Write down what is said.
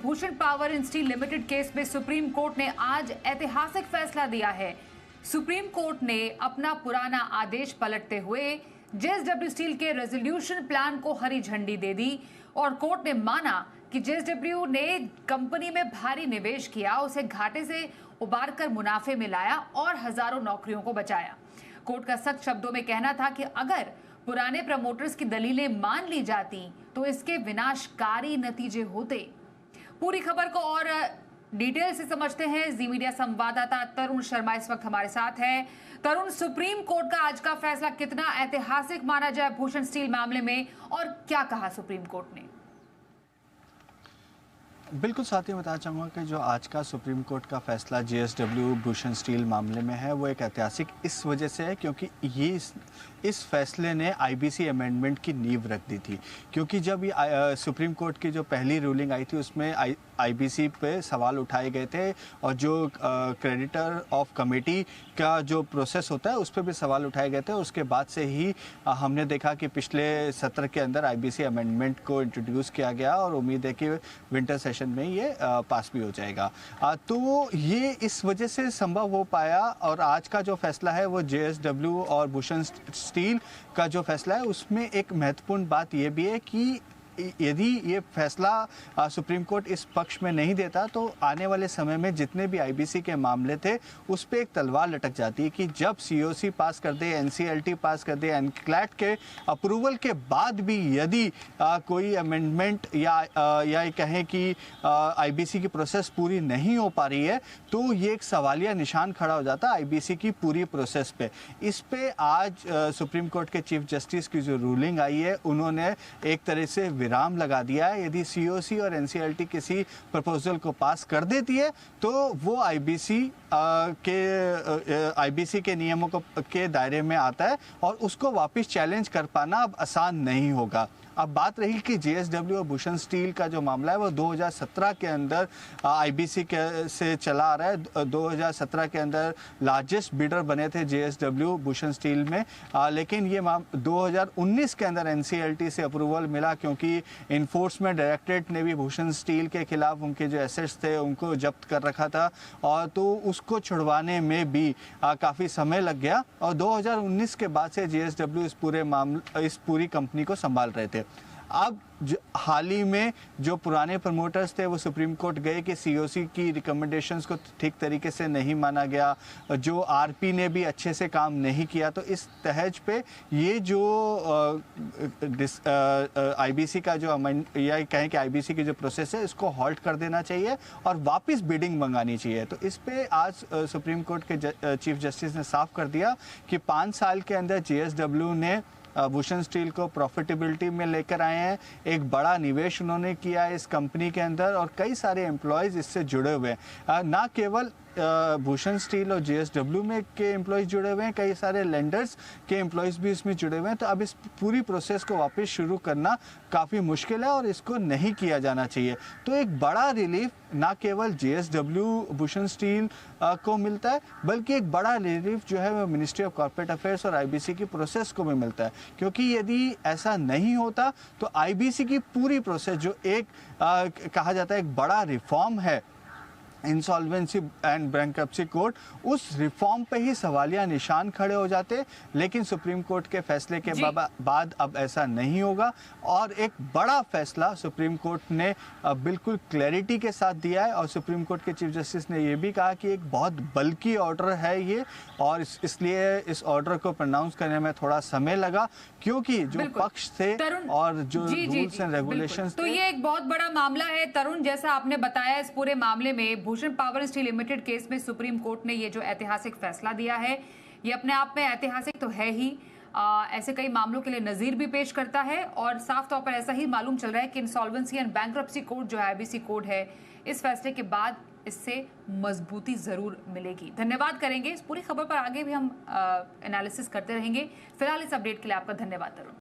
Bhushan power and steel limited case में supreme court ने आज ऐतिहासिक फैसला दिया है। सुप्रीम कोर्ट ने अपना पुराना आदेश पलटते हुए जेएसडब्ल्यू स्टील के रेजोल्यूशन प्लान को हरी झंडी दे दी और कोर्ट ने माना कि जेएसडब्ल्यू ने कंपनी में भारी निवेश किया, उसे घाटे से उबारकर मुनाफे में लाया और हजारों नौकरियों को बचाया। कोर्ट का सख्त शब्दों में कहना था कि अगर पुराने प्रमोटर्स की दलीलें मान ली जाती तो इसके विनाशकारी नतीजे होते। पूरी खबर को और डिटेल से समझते हैं। जी मीडिया संवाददाता तरुण शर्मा इस वक्त हमारे साथ हैं। तरुण, सुप्रीम कोर्ट का आज का फैसला कितना ऐतिहासिक माना जाए भूषण स्टील मामले में और क्या कहा सुप्रीम कोर्ट ने? बिल्कुल साथियों, बताना चाहूँगा कि जो आज का सुप्रीम कोर्ट का फैसला जेएसडब्ल्यू भूषण स्टील मामले में है वो एक ऐतिहासिक इस वजह से है क्योंकि ये इस फैसले ने आईबीसी अमेंडमेंट की नींव रख दी थी। क्योंकि जब ये सुप्रीम कोर्ट की जो पहली रूलिंग आई थी उसमें आईबीसी पे सवाल उठाए गए थे और जो क्रेडिटर ऑफ कमेटी का जो प्रोसेस होता है उस पर भी सवाल उठाए गए थे। उसके बाद से ही हमने देखा कि पिछले सत्र के अंदर आईबीसी अमेंडमेंट को इंट्रोड्यूस किया गया और उम्मीद है कि विंटर सेशन में ये पास भी हो जाएगा। तो ये इस वजह से संभव हो पाया और आज का जो फैसला है वो जेएसडब्ल्यू और भूषण स्टील का जो फैसला है उसमें एक महत्वपूर्ण बात ये भी है कि यदि ये फैसला सुप्रीम कोर्ट इस पक्ष में नहीं देता तो आने वाले समय में जितने भी आईबीसी के मामले थे उस पर एक तलवार लटक जाती है कि जब सीओसी पास कर दे, एनसीएलटी पास कर दे, एनक्लैट के अप्रूवल के बाद भी यदि कोई अमेंडमेंट या कहें कि आईबीसी की प्रोसेस पूरी नहीं हो पा रही है तो ये एक सवालिया निशान खड़ा हो जाता है आईबीसी की पूरी प्रोसेस पे। इस पे आज सुप्रीम कोर्ट के चीफ जस्टिस की जो रूलिंग आई है उन्होंने एक तरह से विराम लगा दिया है। यदि सीओसी और एनसीएलटी किसी प्रपोजल को पास कर देती है तो वो आईबीसी के नियमों के दायरे में आता है और उसको वापस चैलेंज कर पाना अब आसान नहीं होगा। अब बात रही कि जेएसडब्ल्यू और भूषण स्टील का जो मामला है वो 2017 के अंदर आईबीसी से चला आ रहा है। 2017 के अंदर लार्जेस्ट बिडर बने थे जेएसडब्ल्यू भूषण स्टील में, लेकिन ये 2019 के अंदर एनसीएलटी से अप्रूवल मिला क्योंकि इन्फोर्समेंट डायरेक्टरेट ने भी भूषण स्टील के खिलाफ उनके जो एसेट्स थे उनको जब्त कर रखा था और तो उसको छुड़वाने में भी काफ़ी समय लग गया और 2019 के बाद से जेएसडब्ल्यू इस पूरी कंपनी को संभाल रहे थे। अब हाल ही में जो पुराने प्रमोटर्स थे वो सुप्रीम कोर्ट गए कि सीओसी की रिकमेंडेशंस को ठीक तरीके से नहीं माना गया, जो आरपी ने भी अच्छे से काम नहीं किया। तो इस तहज पे ये जो आईबीसी का जो या कहें कि आईबीसी की जो प्रोसेस है इसको हॉल्ट कर देना चाहिए और वापस बिडिंग मंगानी चाहिए। तो इस पे आज सुप्रीम कोर्ट के चीफ जस्टिस ने साफ कर दिया कि 5 साल के अंदर जेएसडब्ल्यू ने भूषण स्टील को प्रॉफिटेबिलिटी में लेकर आए हैं। एक बड़ा निवेश उन्होंने किया है इस कंपनी के अंदर और कई सारे एम्प्लॉयज़ इससे जुड़े हुए हैं। ना केवल भूषण स्टील और जेएसडब्ल्यू में के एम्प्लॉयज़ जुड़े हुए हैं, कई सारे लेंडर्स के एम्प्लॉयज़ भी इसमें जुड़े हुए हैं। तो अब इस पूरी प्रोसेस को वापस शुरू करना काफ़ी मुश्किल है और इसको नहीं किया जाना चाहिए। तो एक बड़ा रिलीफ ना केवल जेएसडब्ल्यू भूषण स्टील को मिलता है बल्कि एक बड़ा रिलीफ जो है वो मिनिस्ट्री ऑफ कॉर्पोरेट अफेयर्स और आईबीसी की प्रोसेस को भी मिलता है। क्योंकि यदि ऐसा नहीं होता तो आईबीसी की पूरी प्रोसेस जो एक कहा जाता है एक बड़ा रिफॉर्म है इंसॉल्वेंसी एंड बैंक्रप्सी कोड, उस रिफॉर्म पे ही सवालिया निशान खड़े हो जाते। लेकिन सुप्रीम कोर्ट के फैसले के बाद अब ऐसा नहीं होगा और एक बड़ा फैसला सुप्रीम कोर्ट ने बिल्कुल क्लैरिटी के साथ दिया है और सुप्रीम कोर्ट के चीफ जस्टिस ने ये भी कहा कि एक बहुत बल्कि ऑर्डर है ये और इसलिए इस ऑर्डर को प्रोनाउंस करने में थोड़ा समय लगा क्योंकि जो पक्ष थे और जो रूल्स एंड रेगुलेशंस थे। तो ये एक बहुत बड़ा मामला है तरुण, जैसा आपने बताया इस पूरे मामले में Bhushan power steel limited case में सुप्रीम कोर्ट ने ये जो ऐतिहासिक फैसला दिया है ये अपने आप में ऐतिहासिक तो है ही, ऐसे कई मामलों के लिए नजीर भी पेश करता है और साफ तौर पर ऐसा ही मालूम चल रहा है कि इंसॉल्वेंसी एंड बैंक्रप्सी कोड जो है आईबीसी कोड है इस फैसले के बाद इससे मजबूती जरूर मिलेगी। धन्यवाद करेंगे इस पूरी खबर पर, आगे भी हम एनालिसिस करते रहेंगे। फिलहाल इस अपडेट के लिए आपका धन्यवाद तरुण।